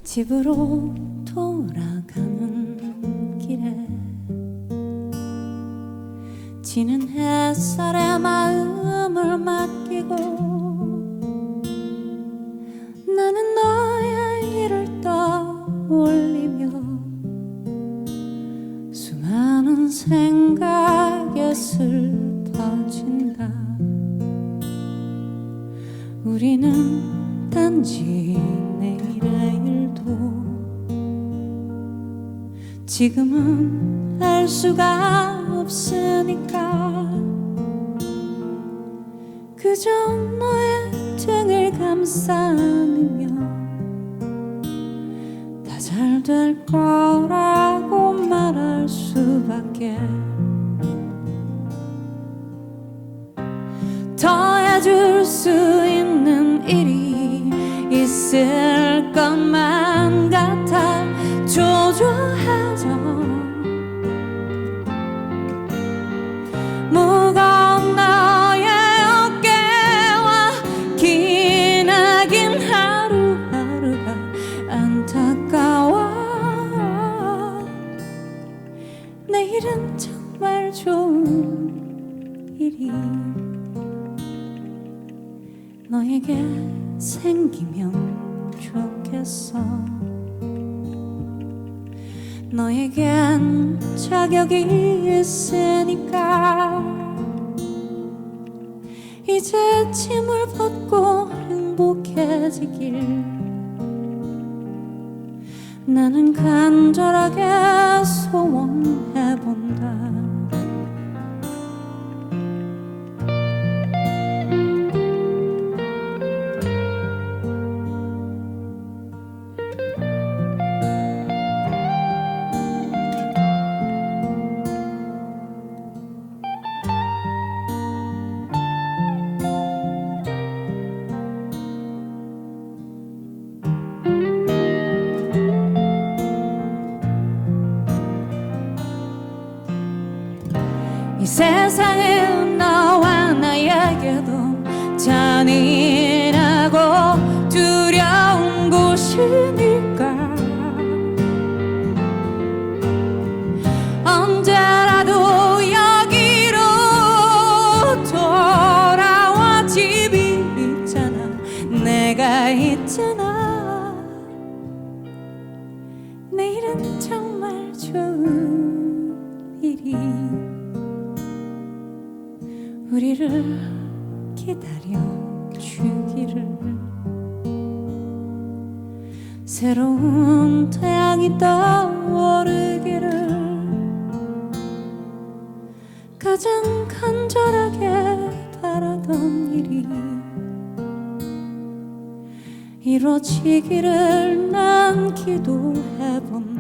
집으로 돌아가는 길에 지는 햇살에 마음을 맡기고 나는 너의 일을 떠올리며 수많은 생각에 슬퍼진다. 우리는 단지 내일의 일도 지금은 알 수가 없으니까 그저 너의 등을 감싸 안으며 다 잘 될 거라고 말할 수밖에. 더 해줄 수 있는 일이 있을 것만 같아 초조해져. 무거운 너의 어깨와 기나긴 하루하루가 안타까워. 내일은 정말 좋은 일이 너에게 생기면 좋겠어. 너에겐 자격이 있으니까 이제 짐을 벗고 행복해지길 나는 간절하게 소원해본다. 이 세상은 너와 나에게도 잔인하고 두려운 곳이니까 언제라도 여기로 돌아와. 집이 있잖아, 내가 있잖아. 내일은 정말 좋은 일이 우리를 기다려 주기를. 새로운 태양이 떠오르기를 가장 간절하게 바라던 일이 이루어지기를 난 기도해본다.